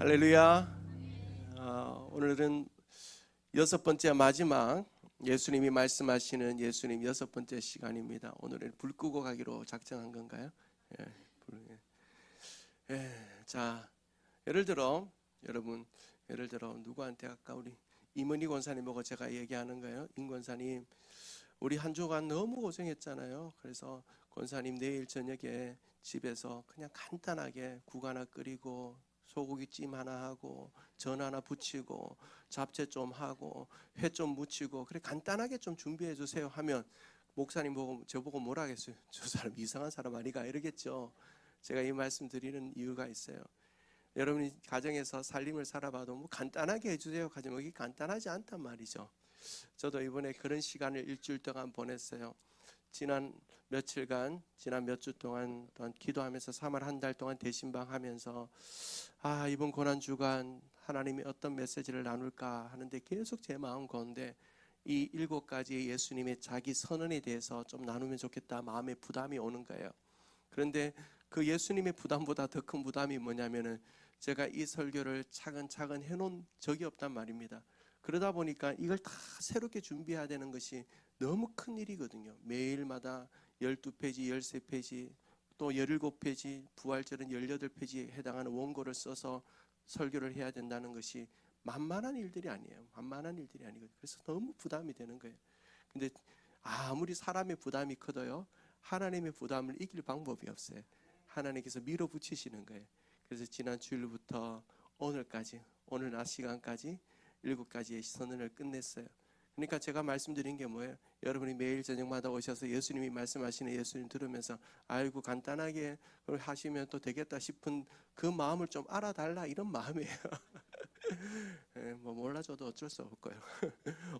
할렐루야. 오늘은 여섯 번째 마지막 예수님이 말씀하시는 예수님 여섯 번째 시간입니다. 오늘은 불 끄고 가기로 작정한 건가요? 자, 예를 들어 누구한테 아까 우리 임은희 권사님 보고 제가 얘기하는 거예요. 임 권사님, 우리 한 주간 너무 고생했잖아요. 그래서 권사님 내일 저녁에 집에서 그냥 간단하게 국 하나 끓이고 소고기찜 하나 하고 전 하나 부치고 잡채 좀 하고 회 좀 무치고 그래 간단하게 좀 준비해 주세요 하면 목사님 보고 저보고 뭐라 하겠어요? 저 사람 이상한 사람 아니가 이러겠죠. 제가 이 말씀 드리는 이유가 있어요. 여러분이 가정에서 살림을 살아봐도 뭐 간단하게 해주세요 하지만 이게 간단하지 않단 말이죠. 저도 이번에 그런 시간을 일주일 동안 보냈어요. 지난 몇 주 동안 기도하면서 3월 한 달 동안 대신방 하면서 이번 고난주간 하나님이 어떤 메시지를 나눌까 하는데 계속 제 마음 가운데 이 7가지의 예수님의 자기 선언에 대해서 좀 나누면 좋겠다 마음에 부담이 오는 거예요. 그런데 그 예수님의 부담보다 더 큰 부담이 뭐냐면은 제가 이 설교를 차근차근 해놓은 적이 없단 말입니다. 그러다 보니까 이걸 다 새롭게 준비해야 되는 것이 너무 큰 일이거든요. 매일마다 12페이지, 13페이지, 또 17페이지, 부활절은 18페이지에 해당하는 원고를 써서 설교를 해야 된다는 것이 만만한 일들이 아니에요. 만만한 일들이 아니거든요. 그래서 너무 부담이 되는 거예요. 근데 아무리 사람의 부담이 커도요, 하나님의 부담을 이길 방법이 없어요. 하나님께서 밀어붙이시는 거예요. 그래서 지난 주일부터 오늘까지, 오늘 낮 시간까지 7가지의 선언을 끝냈어요. 그러니까 제가 말씀드린 게 뭐예요? 여러분이 매일 저녁마다 오셔서 예수님이 말씀하시는 예수님 들으면서 아이고 간단하게 하시면 또 되겠다 싶은 그 마음을 좀 알아달라 이런 마음이에요. 뭐 몰라줘도 어쩔 수 없고요.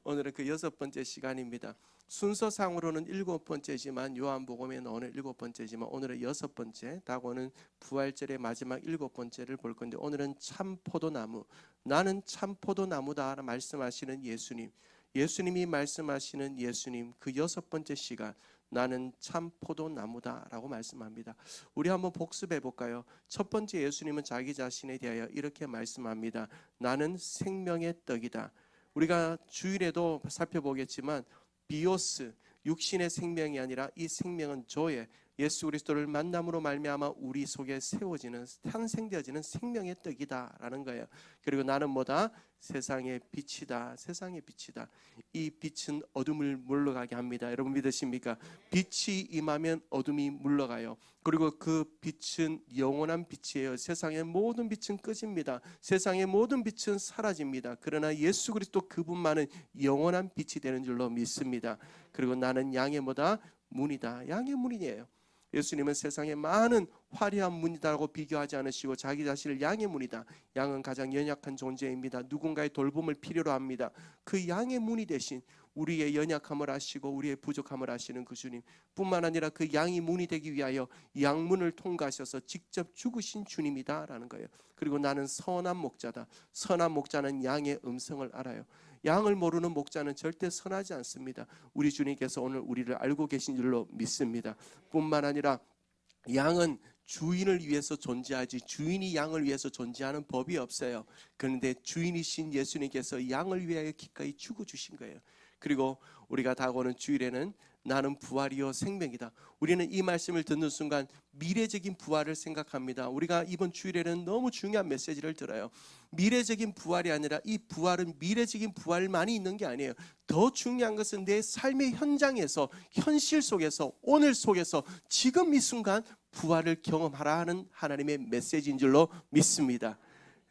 오늘은 그 6번째 시간입니다. 순서상으로는 7번째지만 요한복음에 나오는 7번째지만 오늘은 6번째, 다고는 부활절의 마지막 7번째를 볼 건데 오늘은 참 포도나무, 나는 참 포도나무다 말씀하시는 예수님, 예수님이 말씀하시는 예수님 그 6번째 시간, 나는 참 포도나무다 라고 말씀합니다. 우리 한번 복습해 볼까요? 첫 번째 예수님은 자기 자신에 대하여 이렇게 말씀합니다. 나는 생명의 떡이다. 우리가 주일에도 살펴보겠지만 비오스, 육신의 생명이 아니라 이 생명은 조의 예수 그리스도를 만남으로 말미암아 우리 속에 세워지는 탄생되어지는 생명의 떡이다라는 거예요. 그리고 나는 뭐다? 세상의 빛이다. 세상의 빛이다. 이 빛은 어둠을 물러가게 합니다. 여러분 믿으십니까? 빛이 임하면 어둠이 물러가요. 그리고 그 빛은 영원한 빛이에요. 세상의 모든 빛은 꺼집니다. 세상의 모든 빛은 사라집니다. 그러나 예수 그리스도 그분만은 영원한 빛이 되는 줄로 믿습니다. 그리고 나는 양의 뭐다? 문이다. 양의 문이에요. 예수님은 세상에 많은 화려한 문이다라고 비교하지 않으시고 자기 자신을 양의 문이다. 양은 가장 연약한 존재입니다. 누군가의 돌봄을 필요로 합니다. 그 양의 문이 대신 우리의 연약함을 아시고 우리의 부족함을 아시는 그 주님 뿐만 아니라 그 양이 문이 되기 위하여 양문을 통과하셔서 직접 죽으신 주님이다라는 거예요. 그리고 나는 선한 목자다. 선한 목자는 양의 음성을 알아요. 양을 모르는 목자는 절대 선하지 않습니다. 우리 주님께서 오늘 우리를 알고 계신 줄로 믿습니다. 뿐만 아니라 양은 주인을 위해서 존재하지 주인이 양을 위해서 존재하는 법이 없어요. 그런데 주인이신 예수님께서 양을 위하여 기꺼이 죽어주신 거예요. 그리고 우리가 다가오는 주일에는 나는 부활이요 생명이다. 우리는 이 말씀을 듣는 순간 미래적인 부활을 생각합니다. 우리가 이번 주일에는 너무 중요한 메시지를 들어요. 미래적인 부활이 아니라 이 부활은 미래적인 부활만이 있는 게 아니에요. 더 중요한 것은 내 삶의 현장에서 현실 속에서 오늘 속에서 지금 이 순간 부활을 경험하라 하는 하나님의 메시지인 줄로 믿습니다.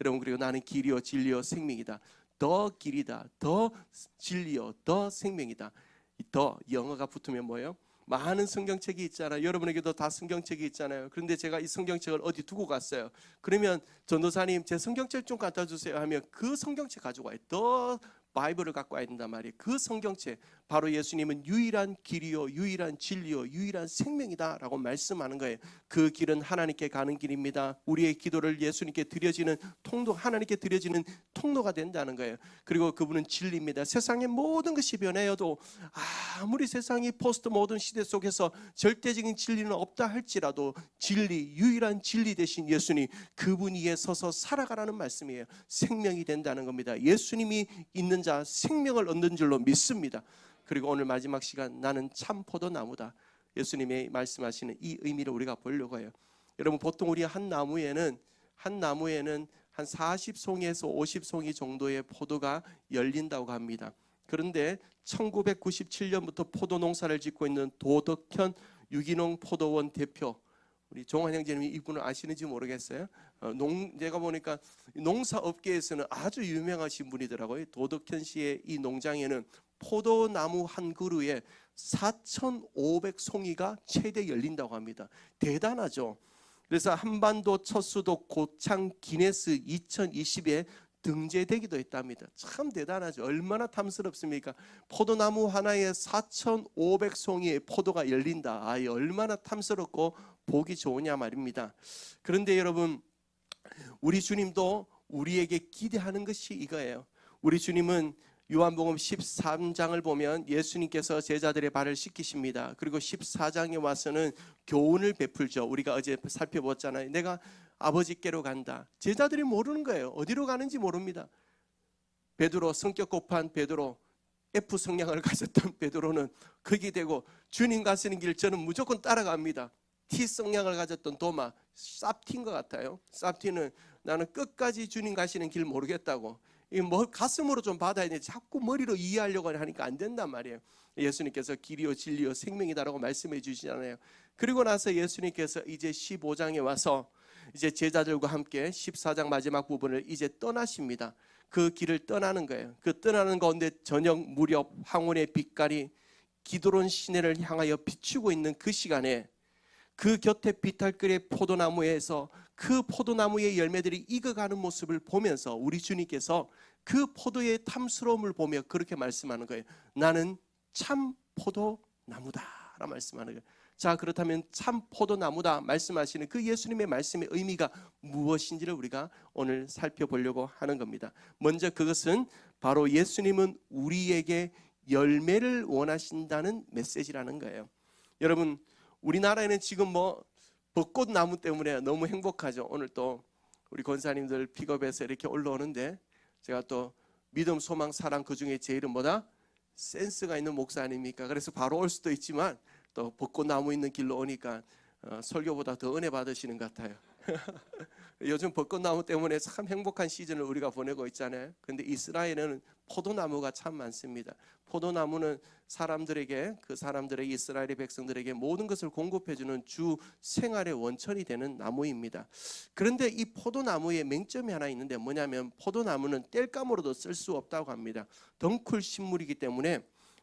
여러분 그리고 나는 길이요 진리요 생명이다. 더 길이다. 더 진리요. 더 생명이다. 더 영어가 붙으면 뭐예요? 많은 성경책이 있잖아요. 여러분에게도 다 성경책이 있잖아요. 그런데 제가 이 성경책을 어디 두고 갔어요. 그러면 전도사님 제 성경책 좀 갖다 주세요 하면 그 성경책 가지고 와요. 더 바이블을 갖고 와야 된단 말이에요. 그 성경책, 바로 예수님은 유일한 길이요 유일한 진리요 유일한 생명이다라고 말씀하는 거예요. 그 길은 하나님께 가는 길입니다. 우리의 기도를 예수님께 드려지는 통로, 하나님께 드려지는 통로가 된다는 거예요. 그리고 그분은 진리입니다. 세상의 모든 것이 변해도 아무리 세상이 포스트 모던 시대 속에서 절대적인 진리는 없다 할지라도 진리, 유일한 진리 되신 예수님, 그분 위에 서서 살아가라는 말씀이에요. 생명이 된다는 겁니다. 예수님이 있는 자 생명을 얻는 줄로 믿습니다. 그리고 오늘 마지막 시간, 나는 참 포도나무다. 예수님이 말씀하시는 이 의미를 우리가 보려고 해요. 여러분, 보통 우리 한 나무에는 한 40송이에서 50송이 정도의 포도가 열린다고 합니다. 그런데 1997년부터 포도 농사를 짓고 있는 도덕현 유기농 포도원 대표, 우리 종환 형제님이 이분을 아시는지 모르겠어요. 제가 보니까 농사업계에서는 아주 유명하신 분이더라고요. 도덕현 씨의 이 농장에는 포도나무 한 그루에 4,500송이가 최대 열린다고 합니다. 대단하죠. 그래서 한반도 첫 수도 고창 기네스 2020에 등재되기도 했답니다. 참 대단하죠. 얼마나 탐스럽습니까? 포도나무 하나에 4,500송이의 포도가 열린다. 얼마나 탐스럽고 보기 좋으냐 말입니다. 그런데 여러분, 우리 주님도 우리에게 기대하는 것이 이거예요. 우리 주님은 요한복음 13장을 보면 예수님께서 제자들의 발을 씻기십니다. 그리고 14장에 와서는 교훈을 베풀죠. 우리가 어제 살펴봤잖아요. 내가 아버지께로 간다. 제자들이 모르는 거예요. 어디로 가는지 모릅니다. 베드로, 성격 급한 베드로, F 성향을 가졌던 베드로는 거기 되고, 주님 가시는 길 저는 무조건 따라갑니다. T 성향을 가졌던 도마, 쌉티인 것 같아요. 쌉티는 나는 끝까지 주님 가시는 길 모르겠다고, 가슴으로 좀 받아야 되는데 자꾸 머리로 이해하려고 하니까 안 된단 말이에요. 예수님께서 길이요 진리요 생명이다라고 말씀해 주시잖아요. 그리고 나서 예수님께서 이제 15장에 와서 이제 제자들과 함께 14장 마지막 부분을 이제 떠나십니다. 그 길을 떠나는 거예요. 그 떠나는 가운데 저녁 무렵 황혼의 빛깔이 기드론 시내를 향하여 비추고 있는 그 시간에 그 곁에 비탈길의 포도나무에서 그 포도나무의 열매들이 익어가는 모습을 보면서 우리 주님께서 그 포도의 탐스러움을 보며 그렇게 말씀하는 거예요. 나는 참 포도나무다 라고 말씀하는 거예요. 자, 그렇다면 참 포도나무다 말씀하시는 그 예수님의 말씀의 의미가 무엇인지를 우리가 오늘 살펴보려고 하는 겁니다. 먼저 그것은 바로 예수님은 우리에게 열매를 원하신다는 메시지라는 거예요. 여러분, 우리나라에는 지금 벚꽃나무 때문에 너무 행복하죠. 오늘 또 우리 권사님들 픽업해서 이렇게 올라오는데, 제가 또 믿음, 소망, 사랑 그 중에 제일은 뭐다? 센스가 있는 목사 아닙니까? 그래서 바로 올 수도 있지만 또 벚꽃나무 있는 길로 오니까 설교보다 더 은혜 받으시는 것 같아요. 요즘 벚꽃나무 때문에 참 행복한 시즌을 우리가 보내고 있잖아요. 근데 이스라엘에는 포도나무가 참 많습니다. 포도나무는 사람들에게, 그 사람들의 이스라엘의 백성들에게 모든 것을 공급해주는 주 생활의 원천이 되는 나무입니다. 그런데 이 포도나무에 맹점이 하나 있는데 뭐냐면, 포도나무는 땔감으로도 쓸 수 없다고 합니다. 덩쿨 식물이기 때문에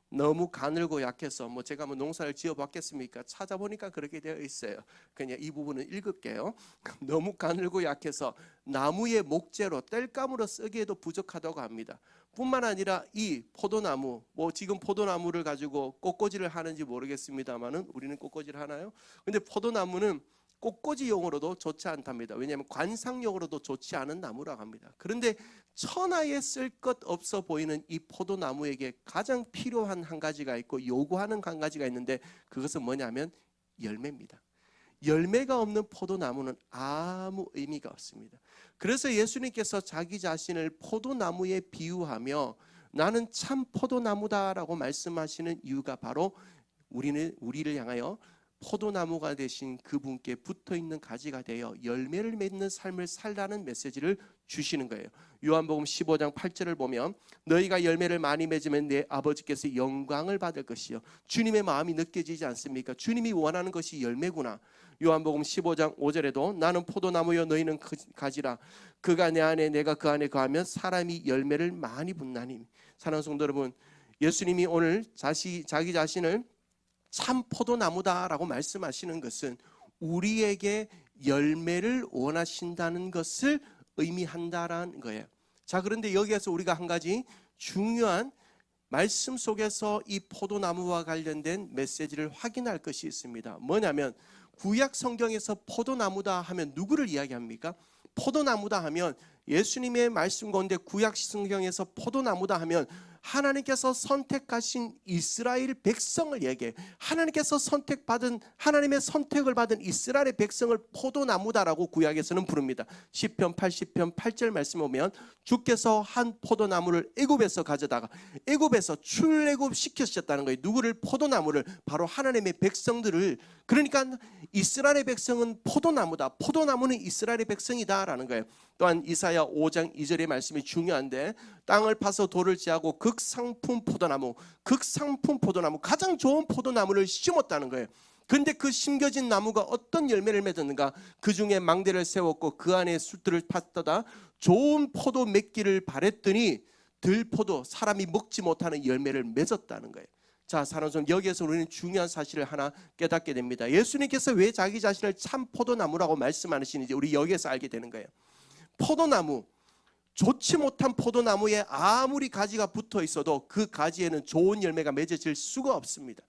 너무 가늘고 약해서, 제가 농사를 지어봤겠습니까? 찾아보니까 그렇게 되어 있어요. 그냥 이 부분은 읽을게요. 너무 가늘고 약해서 나무의 목재로 땔감으로 쓰기에도 부족하다고 합니다. 뿐만 아니라 이 포도나무, 지금 포도나무를 가지고 꽃꽂이를 하는지 모르겠습니다만은, 우리는 꽃꽂이를 하나요? 근데 포도나무는 꽃꽂이용으로도 좋지 않답니다. 왜냐하면 관상용으로도 좋지 않은 나무라고 합니다. 그런데 천하에 쓸 것 없어 보이는 이 포도나무에게 가장 필요한 한 가지가 있고 요구하는 한 가지가 있는데, 그것은 뭐냐면 열매입니다. 열매가 없는 포도나무는 아무 의미가 없습니다. 그래서 예수님께서 자기 자신을 포도나무에 비유하며 나는 참 포도나무다라고 말씀하시는 이유가 바로 우리를 향하여 포도나무가 되신 그분께 붙어있는 가지가 되어 열매를 맺는 삶을 살라는 메시지를 주시는 거예요. 요한복음 15장 8절을 보면, 너희가 열매를 많이 맺으면 내 아버지께서 영광을 받을 것이요. 주님의 마음이 느껴지지 않습니까? 주님이 원하는 것이 열매구나. 요한복음 15장 5절에도 나는 포도나무여 너희는 가지라. 그가 내 안에 내가 그 안에 거하면 사람이 열매를 많이 분나니. 사랑하는 성도 여러분, 예수님이 오늘 자기 자신을 참 포도나무다라고 말씀하시는 것은 우리에게 열매를 원하신다는 것을 의미한다라는 거예요. 자, 그런데 여기에서 우리가 한 가지 중요한 말씀 속에서 이 포도나무와 관련된 메시지를 확인할 것이 있습니다. 뭐냐면 구약 성경에서 포도나무다 하면 누구를 이야기합니까? 포도나무다 하면 예수님의 말씀 가운데 구약 성경에서 포도나무다 하면 하나님께서 선택하신 이스라엘 백성을 얘기해. 하나님께서 선택받은, 하나님의 선택을 받은 이스라엘의 백성을 포도나무다라고 구약에서는 부릅니다. 시편 80편 8절 말씀 보면 주께서 한 포도나무를 애굽에서 가져다가 애굽에서 출애굽 시키셨다는 거예요. 누구를? 포도나무를, 바로 하나님의 백성들을. 그러니까 이스라엘의 백성은 포도나무다, 포도나무는 이스라엘의 백성이다라는 거예요. 또한 이사야 5장 2절의 말씀이 중요한데, 땅을 파서 돌을 지하고 극상품 포도나무, 극상품 포도나무, 가장 좋은 포도나무를 심었다는 거예요. 그런데 그 심겨진 나무가 어떤 열매를 맺었는가? 그 중에 망대를 세웠고 그 안에 숫들을 팠다가 좋은 포도 맺기를 바랬더니 들포도, 사람이 먹지 못하는 열매를 맺었다는 거예요. 자, 사랑하는 성도, 여기에서 우리는 중요한 사실을 하나 깨닫게 됩니다. 예수님께서 왜 자기 자신을 참 포도나무라고 말씀하시는지 우리 여기에서 알게 되는 거예요. 포도나무, 좋지 못한 포도나무에 아무리 가지가 붙어 있어도 그 가지에는 좋은 열매가 맺어질 수가 없습니다.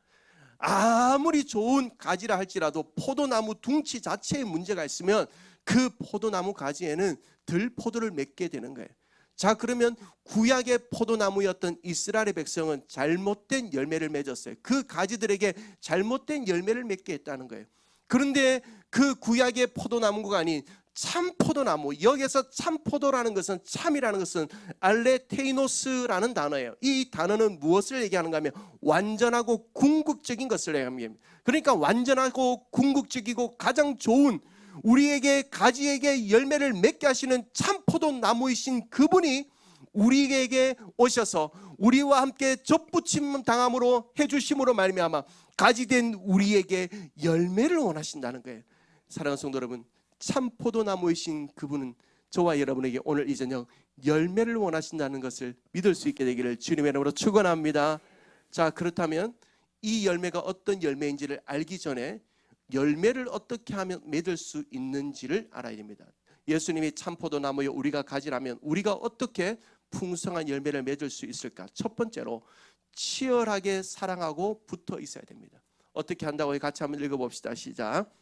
아무리 좋은 가지라 할지라도 포도나무 둥치 자체에 문제가 있으면 그 포도나무 가지에는 들포도를 맺게 되는 거예요. 자, 그러면 구약의 포도나무였던 이스라엘의 백성은 잘못된 열매를 맺었어요. 그 가지들에게 잘못된 열매를 맺게 했다는 거예요. 그런데 그 구약의 포도나무가 아닌 참 포도나무, 여기서 참 포도라는 것은, 참이라는 것은 알레테이노스라는 단어예요. 이 단어는 무엇을 얘기하는가 하면 완전하고 궁극적인 것을 얘기합니다. 그러니까 완전하고 궁극적이고 가장 좋은, 우리에게 가지에게 열매를 맺게 하시는 참 포도나무이신 그분이 우리에게 오셔서 우리와 함께 접붙임 당함으로 해주심으로 말미암아 가지된 우리에게 열매를 원하신다는 거예요. 사랑하는 성도 여러분, 참 포도나무이신 그분은 저와 여러분에게 오늘 이 저녁 열매를 원하신다는 것을 믿을 수 있게 되기를 주님의 이름으로 축원합니다. 자, 그렇다면 이 열매가 어떤 열매인지를 알기 전에 열매를 어떻게 하면 맺을 수 있는지를 알아야 됩니다. 예수님이 참 포도나무에 우리가 가지라면 우리가 어떻게 풍성한 열매를 맺을 수 있을까? 첫 번째로 치열하게 사랑하고 붙어 있어야 됩니다. 어떻게 한다고 같이 한번 읽어봅시다. 시작.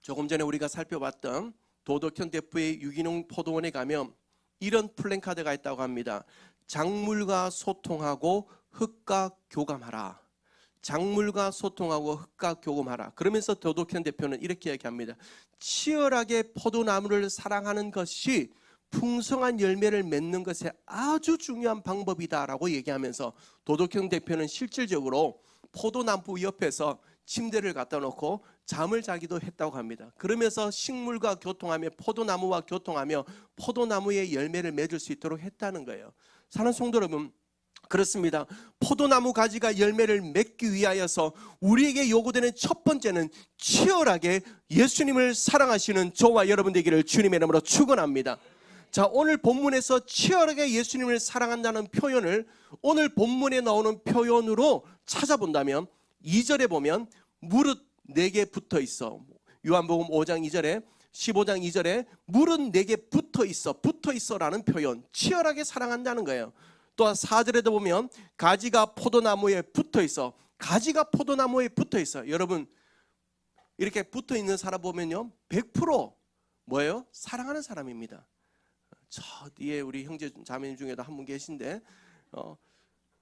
조금 전에 우리가 살펴봤던 도덕현 대표의 유기농 포도원에 가면 이런 플랜카드가 있다고 합니다. 작물과 소통하고 흙과 교감하라. 작물과 소통하고 흙과 교감하라. 그러면서 도덕현 대표는 이렇게 얘기합니다. 치열하게 포도나무를 사랑하는 것이 풍성한 열매를 맺는 것에 아주 중요한 방법이다라고 얘기하면서 도덕현 대표는 실질적으로 포도나무 옆에서 침대를 갖다 놓고 잠을 자기도 했다고 합니다. 그러면서 식물과 교통하며 포도나무와 교통하며 포도나무의 열매를 맺을 수 있도록 했다는 거예요. 사랑하는 성도 여러분, 그렇습니다. 포도나무 가지가 열매를 맺기 위하여서 우리에게 요구되는 첫 번째는 치열하게 예수님을 사랑하시는 저와 여러분 되기를 주님의 이름으로 축원합니다. 자, 오늘 본문에서 치열하게 예수님을 사랑한다는 표현을 오늘 본문에 나오는 표현으로 찾아본다면 2절에 보면 무릇 내게 붙어 있어. 요한복음 5장 2절에 15장 2절에 무릇 내게 붙어 있어라는 표현, 치열하게 사랑한다는 거예요. 또 4절에도 보면 가지가 포도나무에 붙어 있어. 가지가 포도나무에 붙어 있어. 여러분, 이렇게 붙어 있는 사람 보면요 100% 뭐예요? 사랑하는 사람입니다. 저 뒤에 우리 형제 자매님 중에도 한 분 계신데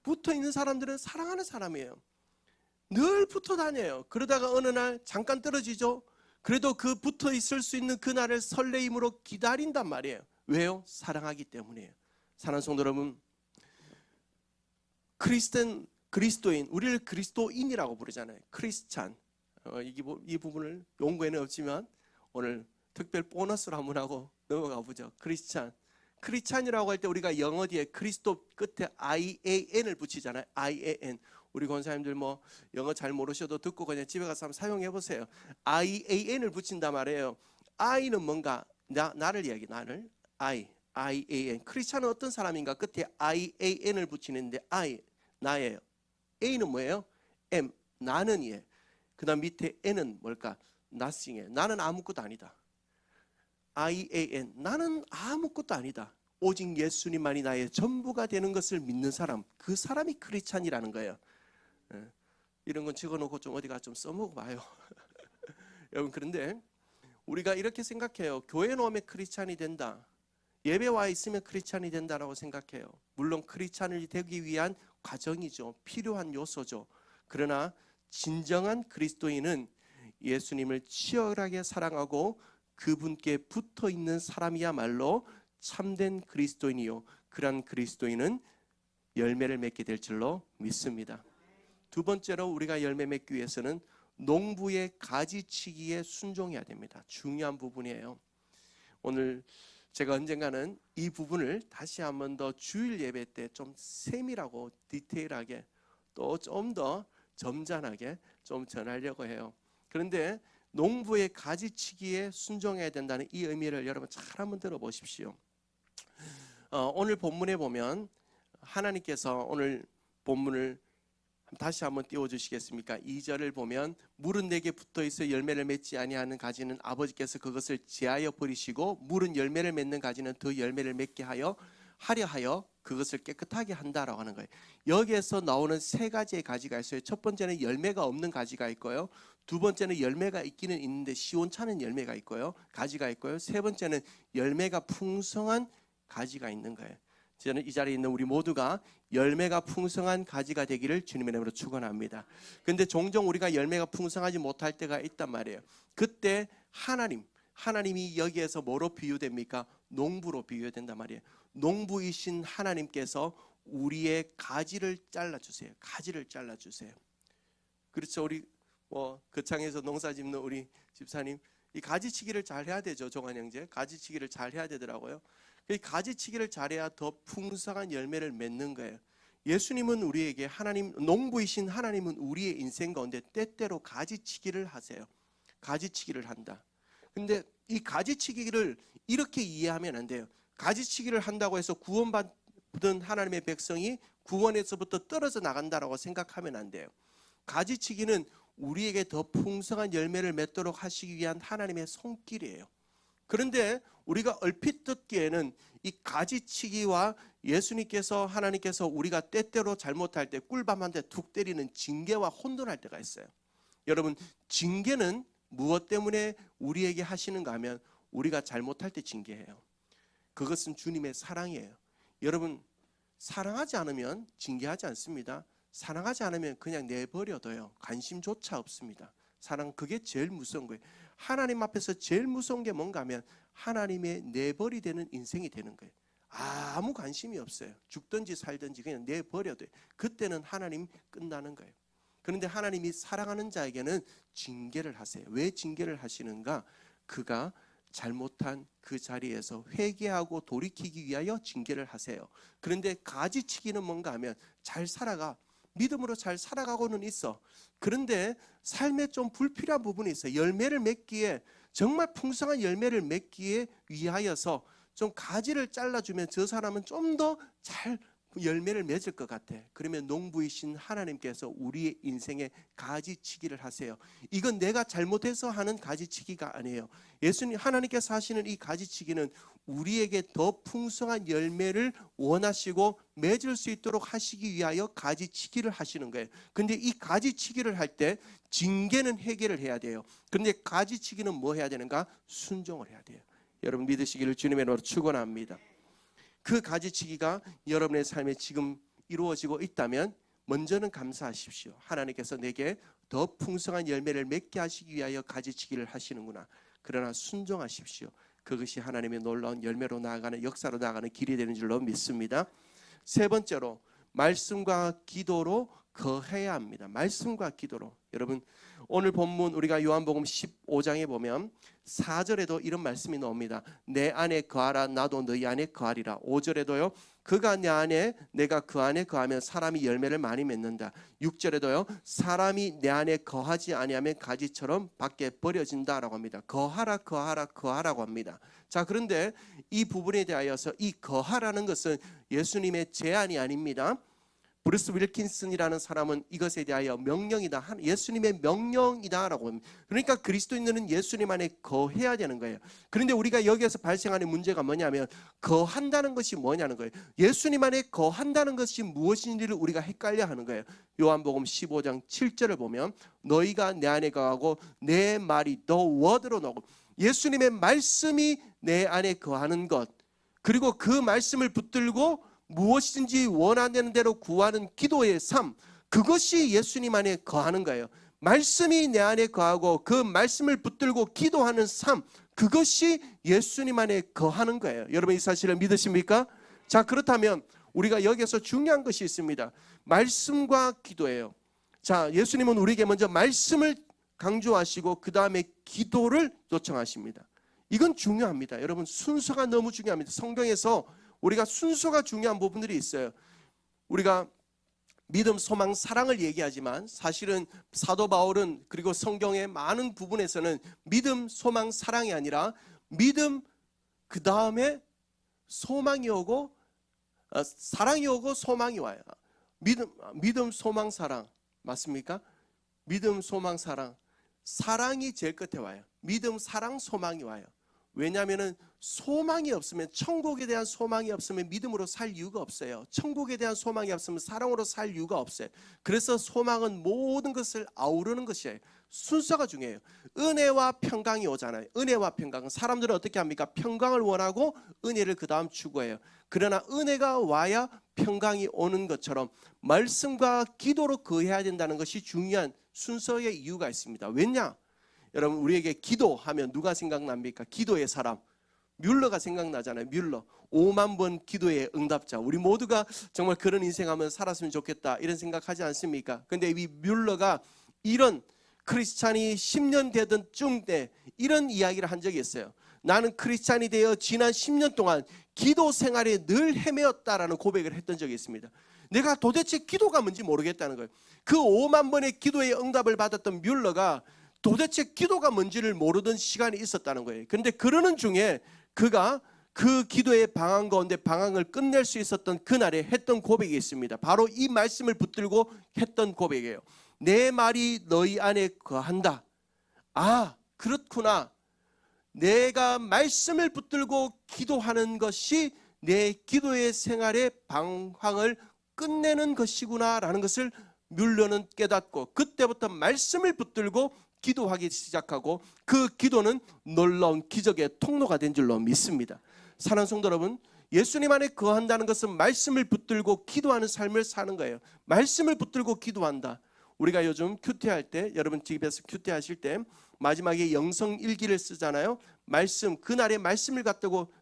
붙어 있는 사람들은 사랑하는 사람이에요. 늘 붙어 다녀요. 그러다가 어느 날 잠깐 떨어지죠. 그래도 그 붙어 있을 수 있는 그날을 설레임으로 기다린단 말이에요. 왜요? 사랑하기 때문이에요. 사랑하는 성도 여러분, 그리스도인, 우리를 그리스도인이라고 부르잖아요. 크리스찬. 이 부분을 용구에는 없지만 오늘 특별 보너스로 한번 하고 넘어가 보죠. 크리스찬이라고 할 때 우리가 영어 뒤에 그리스도 끝에 IAN을 붙이잖아요. IAN. 우리 권사님들 뭐 영어 잘 모르셔도 듣고 그냥 집에 가서 한번 사용해 보세요. IAN을 붙인단 말이에요. I는 뭔가 나를 이야기, 나를. IAN. 크리스찬은 어떤 사람인가? 끝에 IAN을 붙이는데 I, 나예요. A는 뭐예요? M, 나는이에요. 그 다음 밑에 N은 뭘까? nothing이에요. 나는 아무것도 아니다. IAN, 나는 아무것도 아니다. 오직 예수님만이 나의 전부가 되는 것을 믿는 사람, 그 사람이 크리스찬이라는 거예요. 이런 건 적어놓고 좀 어디가 좀 써먹어봐요. 여러분, 그런데 우리가 이렇게 생각해요. 교회 나오면 크리스찬이 된다. 예배 와 있으면 크리스찬이 된다라고 생각해요. 물론 크리스찬이 되기 위한 과정이죠. 필요한 요소죠. 그러나 진정한 그리스도인은 예수님을 치열하게 사랑하고 그분께 붙어 있는 사람이야말로 참된 그리스도인이요, 그러한 그리스도인은 열매를 맺게 될 줄로 믿습니다. 두 번째로 우리가 열매 맺기 위해서는 농부의 가지치기에 순종해야 됩니다. 중요한 부분이에요. 오늘 제가 언젠가는 이 부분을 다시 한 번 더 주일 예배 때 좀 세밀하고 디테일하게 또 좀 더 점잖하게 좀 전하려고 해요. 그런데 농부의 가지치기에 순종해야 된다는 이 의미를 여러분 잘 한번 들어보십시오. 오늘 본문에 보면 하나님께서 오늘 본문을 다시 한번 띄워주시겠습니까? 2절을 보면 물은 내게 붙어있어 열매를 맺지 아니하는 가지는 아버지께서 그것을 제하여 버리시고 물은 열매를 맺는 가지는 더 열매를 맺게 하려 하여 그것을 깨끗하게 한다라고 하는 거예요. 여기에서 나오는 세 가지의 가지가 있어요. 첫 번째는 열매가 없는 가지가 있고요. 두 번째는 열매가 있기는 있는데 시원찮은 열매가 있고요. 가지가 있고요. 세 번째는 열매가 풍성한 가지가 있는 거예요. 저는 이 자리에 있는 우리 모두가 열매가 풍성한 가지가 되기를 주님의 이름으로 축원합니다. 그런데 종종 우리가 열매가 풍성하지 못할 때가 있단 말이에요. 그때 하나님이 여기에서 뭐로 비유됩니까? 농부로 비유된단 말이에요. 농부이신 하나님께서 우리의 가지를 잘라주세요. 가지를 잘라주세요. 그렇죠. 우리 거창에서 농사 짓는 우리 집사님, 이 가지치기를 잘 해야 되죠. 종환 형제, 가지치기를 잘 해야 되더라고요. 가지치기를 잘해야 더 풍성한 열매를 맺는 거예요. 예수님은 우리에게 농부이신 하나님은 우리의 인생 가운데 때때로 가지치기를 하세요. 가지치기를 한다. 근데 이 가지치기를 이렇게 이해하면 안 돼요. 가지치기를 한다고 해서 구원받은 하나님의 백성이 구원에서부터 떨어져 나간다라고 생각하면 안 돼요. 가지치기는 우리에게 더 풍성한 열매를 맺도록 하시기 위한 하나님의 손길이에요. 그런데 우리가 얼핏 듣기에는 이 가지치기와 예수님께서 하나님께서 우리가 때때로 잘못할 때 꿀밤 한 대 툭 때리는 징계와 혼돈할 때가 있어요. 여러분, 징계는 무엇 때문에 우리에게 하시는가 하면 우리가 잘못할 때 징계해요. 그것은 주님의 사랑이에요. 여러분, 사랑하지 않으면 징계하지 않습니다. 사랑하지 않으면 그냥 내버려둬요. 관심조차 없습니다. 사랑, 그게 제일 무서운 거예요. 하나님 앞에서 제일 무서운 게 뭔가 하면 하나님의 내버리 되는 인생이 되는 거예요. 아무 관심이 없어요. 죽든지 살든지 그냥 내버려둬요. 그때는 하나님 끝나는 거예요. 그런데 하나님이 사랑하는 자에게는 징계를 하세요. 왜 징계를 하시는가? 그가 잘못한 그 자리에서 회개하고 돌이키기 위하여 징계를 하세요. 그런데 가지치기는 뭔가 하면 잘 살아가. 믿음으로 잘 살아가고는 있어. 그런데 삶에 좀 불필요한 부분이 있어요. 열매를 맺기에, 정말 풍성한 열매를 맺기에 위하여서 좀 가지를 잘라주면 저 사람은 좀 더 잘 열매를 맺을 것 같아. 그러면 농부이신 하나님께서 우리의 인생에 가지치기를 하세요. 이건 내가 잘못해서 하는 가지치기가 아니에요. 예수님, 하나님께서 하시는 이 가지치기는 우리에게 더 풍성한 열매를 원하시고 맺을 수 있도록 하시기 위하여 가지치기를 하시는 거예요. 근데 이 가지치기를 할 때 징계는 해결을 해야 돼요. 근데 가지치기는 뭐 해야 되는가? 순종을 해야 돼요. 여러분 믿으시기를 주님의 이름으로 축원합니다. 그 가지치기가 여러분의 삶에 지금 이루어지고 있다면 먼저는 감사하십시오. 하나님께서 내게 더 풍성한 열매를 맺게 하시기 위하여 가지치기를 하시는구나. 그러나 순종하십시오. 그것이 하나님의 놀라운 열매로 나아가는, 역사로 나아가는 길이 되는 줄로 믿습니다. 세 번째로 말씀과 기도로 거해야 합니다. 말씀과 기도로. 여러분, 오늘 본문 우리가 요한복음 15장에 보면 4절에도 이런 말씀이 나옵니다. 내 안에 거하라 나도 너희 안에 거하리라. 5절에도요. 그가 내 안에 내가 그 안에 거하면 사람이 열매를 많이 맺는다. 6절에도요. 사람이 내 안에 거하지 아니하면 가지처럼 밖에 버려진다라고 합니다. 거하라 거하라 거하라고 합니다. 자, 그런데 이 부분에 대하여서 이 거하라는 것은 예수님의 제안이 아닙니다. 브루스 윌킨슨이라는 사람은 이것에 대하여 명령이다, 예수님의 명령이다라고 합니다. 그러니까 그리스도인들은 예수님 안에 거해야 되는 거예요. 그런데 우리가 여기에서 발생하는 문제가 뭐냐면 거한다는 것이 뭐냐는 거예요. 예수님 안에 거한다는 것이 무엇인지를 우리가 헷갈려 하는 거예요. 요한복음 15장 7절을 보면 너희가 내 안에 거하고 내 말이 the word로 나오고, 예수님의 말씀이 내 안에 거하는 것, 그리고 그 말씀을 붙들고 무엇이든지 원하는 대로 구하는 기도의 삶, 그것이 예수님 안에 거하는 거예요. 말씀이 내 안에 거하고 그 말씀을 붙들고 기도하는 삶, 그것이 예수님 안에 거하는 거예요. 여러분 이 사실을 믿으십니까? 자, 그렇다면 우리가 여기서 중요한 것이 있습니다. 말씀과 기도예요. 자, 예수님은 우리에게 먼저 말씀을 강조하시고 그 다음에 기도를 요청하십니다. 이건 중요합니다. 여러분 순서가 너무 중요합니다. 성경에서 우리가 순서가 중요한 부분들이 있어요. 우리가 믿음, 소망, 사랑을 얘기하지만 사실은 사도 바울은 그리고 성경의 많은 부분에서는 믿음, 소망, 사랑이 아니라 믿음 그 다음에 소망이 오고 사랑이 오고 소망이 와요. 믿음, 소망, 사랑 맞습니까? 믿음, 소망, 사랑, 사랑이 제일 끝에 와요. 믿음, 사랑, 소망이 와요. 왜냐하면 소망이 없으면, 천국에 대한 소망이 없으면 믿음으로 살 이유가 없어요. 천국에 대한 소망이 없으면 사랑으로 살 이유가 없어요. 그래서 소망은 모든 것을 아우르는 것이에요. 순서가 중요해요. 은혜와 평강이 오잖아요. 은혜와 평강은 사람들은 어떻게 합니까? 평강을 원하고 은혜를 그 다음 추구해요. 그러나 은혜가 와야 평강이 오는 것처럼 말씀과 기도로 거해야 된다는 것이 중요한 순서의 이유가 있습니다. 왜냐? 여러분 우리에게 기도하면 누가 생각납니까? 기도의 사람, 뮬러가 생각나잖아요. 뮬러, 5만 번 기도의 응답자. 우리 모두가 정말 그런 인생하면 살았으면 좋겠다 이런 생각하지 않습니까? 근데 이 뮬러가 이런 크리스찬이 10년 되던 쯤 때 이런 이야기를 한 적이 있어요. 나는 크리스찬이 되어 지난 10년 동안 기도 생활에 늘 헤매었다라는 고백을 했던 적이 있습니다. 내가 도대체 기도가 뭔지 모르겠다는 거예요. 그 5만 번의 기도의 응답을 받았던 뮬러가 도대체 기도가 뭔지를 모르던 시간이 있었다는 거예요. 그런데 그러는 중에 그가 그 기도의 방황 가운데 방황을 끝낼 수 있었던 그날에 했던 고백이 있습니다. 바로 이 말씀을 붙들고 했던 고백이에요. 내 말이 너희 안에 거한다. 아, 그렇구나. 내가 말씀을 붙들고 기도하는 것이 내 기도의 생활의 방황을 끝내는 것이구나 라는 것을 뮬러는 깨닫고, 그때부터 말씀을 붙들고 기도하기 시작하고 그 기도는 놀라운 기적의 통로가 된 줄로 믿습니다. 사랑하는 성도 여러분, 예수님 안에 거한다는 것은 말씀을 붙들고 기도하는 삶을 사는 거예요. 말씀을 붙들고 기도한다. 우리가 요즘 큐티할 때, 여러분 집에서 큐티하실 때 마지막에 영성일기를 쓰잖아요. 말씀, 그날의 말씀을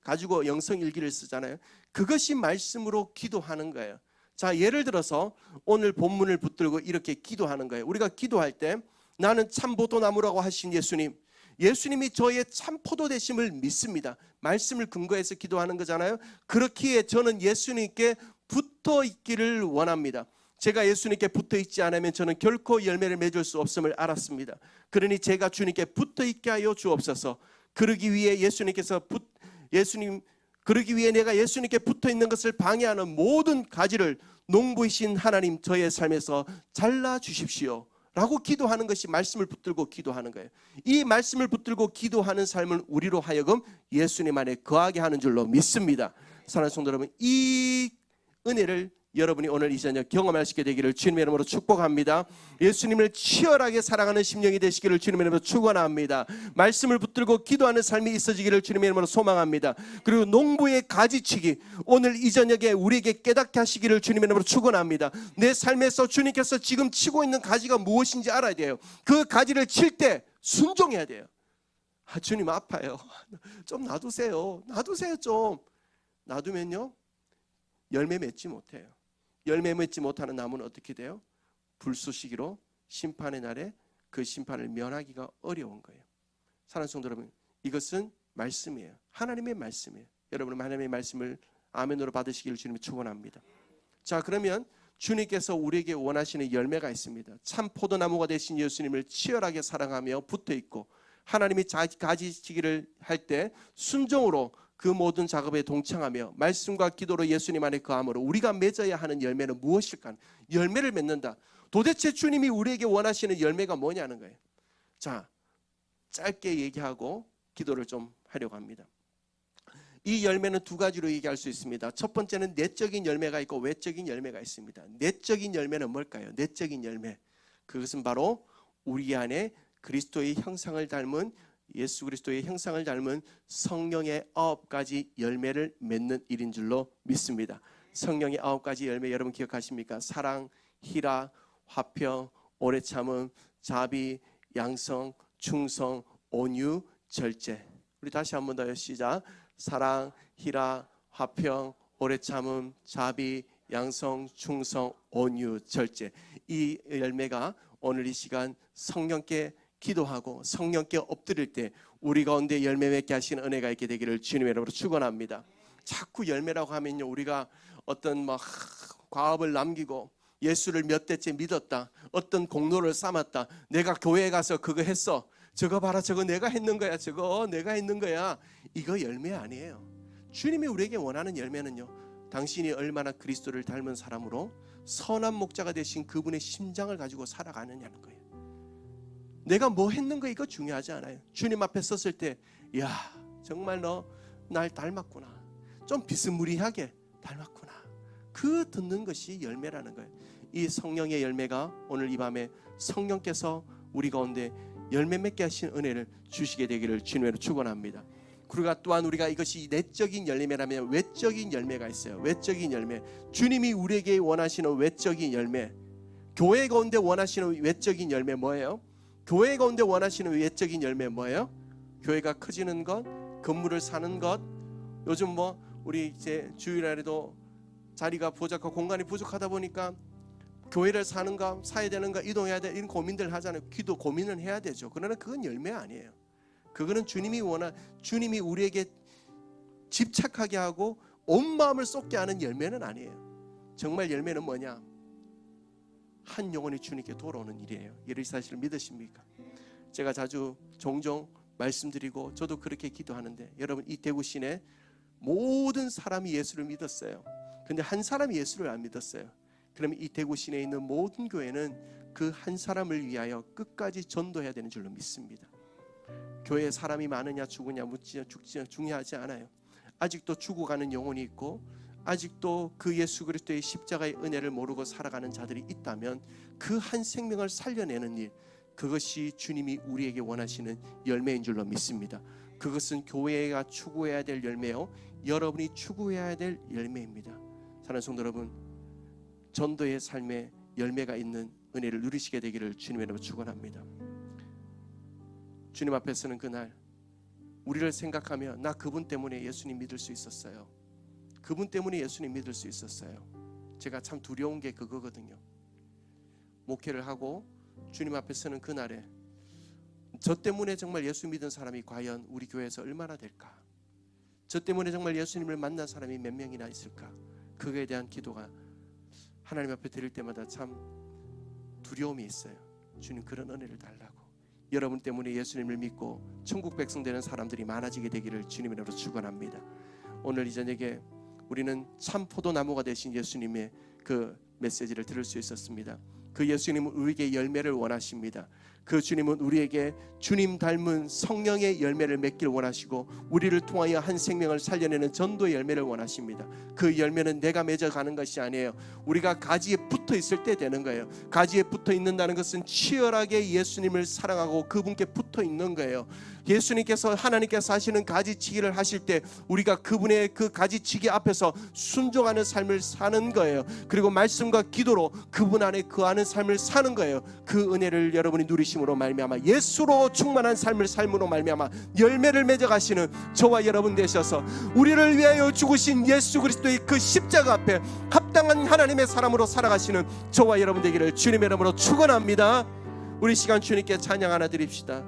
가지고 영성일기를 쓰잖아요. 그것이 말씀으로 기도하는 거예요. 자, 예를 들어서 오늘 본문을 붙들고 이렇게 기도하는 거예요. 우리가 기도할 때 나는 참포도나무라고 하신 예수님, 예수님이 저의 참포도 되심을 믿습니다. 말씀을 근거해서 기도하는 거잖아요. 그렇기에 저는 예수님께 붙어 있기를 원합니다. 제가 예수님께 붙어 있지 않으면 저는 결코 열매를 맺을 수 없음을 알았습니다. 그러니 제가 주님께 붙어 있게 하여 주옵소서. 그러기 위해 내가 예수님께 붙어 있는 것을 방해하는 모든 가지를 농부이신 하나님 저의 삶에서 잘라 주십시오 라고 기도하는 것이 말씀을 붙들고 기도하는 거예요. 이 말씀을 붙들고 기도하는 삶을 우리로 하여금 예수님 안에 거하게 하는 줄로 믿습니다. 사랑하는 성도 여러분, 이 은혜를 여러분이 오늘 이 저녁 경험할 수 있게 되기를 주님의 이름으로 축복합니다. 예수님을 치열하게 사랑하는 심령이 되시기를 주님의 이름으로 축원합니다. 말씀을 붙들고 기도하는 삶이 있어지기를 주님의 이름으로 소망합니다. 그리고 농부의 가지치기, 오늘 이 저녁에 우리에게 깨닫게 하시기를 주님의 이름으로 축원합니다. 내 삶에서 주님께서 지금 치고 있는 가지가 무엇인지 알아야 돼요. 그 가지를 칠 때 순종해야 돼요. 주님 아파요. 좀 놔두세요. 좀. 놔두면요 열매 맺지 못해요. 열매 맺지 못하는 나무는 어떻게 돼요? 불쏘시기로 심판의 날에 그 심판을 면하기가 어려운 거예요. 사랑하는 성도 여러분, 이것은 말씀이에요. 하나님의 말씀이에요. 여러분은 하나님의 말씀을 아멘으로 받으시기를 주님이 축원합니다. 자, 그러면 주님께서 우리에게 원하시는 열매가 있습니다. 참 포도나무가 되신 예수님을 치열하게 사랑하며 붙어있고 하나님이 가지치기를 할 때 순종으로 그 모든 작업에 동참하며 말씀과 기도로 예수님 안에 거함으로 우리가 맺어야 하는 열매는 무엇일까? 열매를 맺는다. 도대체 주님이 우리에게 원하시는 열매가 뭐냐는 거예요. 자, 짧게 얘기하고 기도를 좀 하려고 합니다. 이 열매는 두 가지로 얘기할 수 있습니다. 첫 번째는 내적인 열매가 있고 외적인 열매가 있습니다. 내적인 열매는 뭘까요? 내적인 열매, 그것은 바로 우리 안에 그리스도의 형상을 닮은, 예수 그리스도의 형상을 닮은 성령의 9가지 열매를 맺는 일인 줄로 믿습니다. 성령의 9가지 열매 여러분 기억하십니까? 사랑, 희락, 화평, 오래 참음, 자비, 양성, 충성, 온유, 절제. 우리 다시 한 번 더요. 시작. 사랑, 희락, 화평, 오래 참음, 자비, 양성, 충성, 온유, 절제. 이 열매가 오늘 이 시간 성령께 기도하고 성령께 엎드릴 때 우리 가운데 열매 맺게 하시는 은혜가 있게 되기를 주님의 이름으로 축원합니다. 자꾸 열매라고 하면요, 우리가 어떤 막 과업을 남기고 예수를 몇 대째 믿었다, 어떤 공로를 삼았다, 내가 교회에 가서 그거 했어, 저거 봐라, 저거 내가 했는 거야, 저거 내가 했는 거야, 이거 열매 아니에요. 주님이 우리에게 원하는 열매는요, 당신이 얼마나 그리스도를 닮은 사람으로 선한 목자가 되신 그분의 심장을 가지고 살아가느냐는 거예요. 내가 뭐 했는 거 이거 중요하지 않아요. 주님 앞에 섰을 때, 야, 정말 너 날 닮았구나, 좀 비스무리하게 닮았구나, 그 듣는 것이 열매라는 거예요. 이 성령의 열매가 오늘 이 밤에 성령께서 우리 가운데 열매 맺게 하신 은혜를 주시게 되기를 주님으로 축원합니다. 그리고 또한 우리가 이것이 내적인 열매라면 외적인 열매가 있어요. 외적인 열매, 주님이 우리에게 원하시는 외적인 열매, 교회 가운데 원하시는 외적인 열매 뭐예요? 교회 가운데 원하시는 외적인 열매 뭐예요? 교회가 커지는 것, 건물을 사는 것. 요즘 뭐 우리 이제 주일날에도 자리가 부족하고 공간이 부족하다 보니까 교회를 사는가, 사야 되는가, 이동해야 돼, 이런 고민들 하잖아요. 기도 고민은 해야 되죠. 그러나 그건 열매 아니에요. 그거는 주님이 주님이 우리에게 집착하게 하고 온 마음을 쏟게 하는 열매는 아니에요. 정말 열매는 뭐냐? 한 영혼이 주님께 돌아오는 일이에요. 이 사실을 믿으십니까? 제가 종종 말씀드리고 저도 그렇게 기도하는데, 여러분, 이 대구 시내 모든 사람이 예수를 믿었어요. 근데 한 사람이 예수를 안 믿었어요. 그러면 이 대구 시내에 있는 모든 교회는 그 한 사람을 위하여 끝까지 전도해야 되는 줄로 믿습니다. 교회에 사람이 많으냐 죽으냐 죽지 중요하지 않아요. 아직도 죽어가는 영혼이 있고 아직도 그 예수 그리스도의 십자가의 은혜를 모르고 살아가는 자들이 있다면 그 한 생명을 살려내는 일, 그것이 주님이 우리에게 원하시는 열매인 줄로 믿습니다. 그것은 교회가 추구해야 될 열매요, 여러분이 추구해야 될 열매입니다. 사랑하는 성도 여러분, 전도의 삶에 열매가 있는 은혜를 누리시게 되기를 주님의 이름으로 축원합니다. 주님 앞에 서는 그날 우리를 생각하며 나 그분 때문에 예수님 믿을 수 있었어요. 그분 때문에 예수님 믿을 수 있었어요. 제가 참 두려운 게 그거거든요. 목회를 하고 주님 앞에 서는 그날에 저 때문에 정말 예수 믿은 사람이 과연 우리 교회에서 얼마나 될까? 저 때문에 정말 예수님을 만난 사람이 몇 명이나 있을까? 그거에 대한 기도가 하나님 앞에 드릴 때마다 참 두려움이 있어요. 주님, 그런 은혜를 달라고. 여러분 때문에 예수님을 믿고 천국 백성 되는 사람들이 많아지게 되기를 주님의 이름으로 축원합니다. 오늘 이 저녁에 우리는 참 포도나무가 되신 예수님의 그 메시지를 들을 수 있었습니다. 그 예수님은 우리에게 열매를 원하십니다. 그 주님은 우리에게 주님 닮은 성령의 열매를 맺길 원하시고 우리를 통하여 한 생명을 살려내는 전도의 열매를 원하십니다. 그 열매는 내가 맺어가는 것이 아니에요. 우리가 가지에 붙어 있을 때 되는 거예요. 가지에 붙어 있는다는 것은 치열하게 예수님을 사랑하고 그분께 붙어 있는 거예요. 예수님께서, 하나님께서 하시는 가지치기를 하실 때 우리가 그분의 그 가지치기 앞에서 순종하는 삶을 사는 거예요. 그리고 말씀과 기도로 그분 안에 거하는 삶을 사는 거예요. 그 은혜를 여러분이 누리심으로 말미암아 예수로 충만한 삶을 삶으로 말미암아 열매를 맺어가시는 저와 여러분 되셔서 우리를 위하여 죽으신 예수 그리스도의 그 십자가 앞에 합당한 하나님의 사람으로 살아가시는 저와 여러분 되기를 주님의 이름으로 축원합니다. 우리 시간 주님께 찬양 하나 드립시다.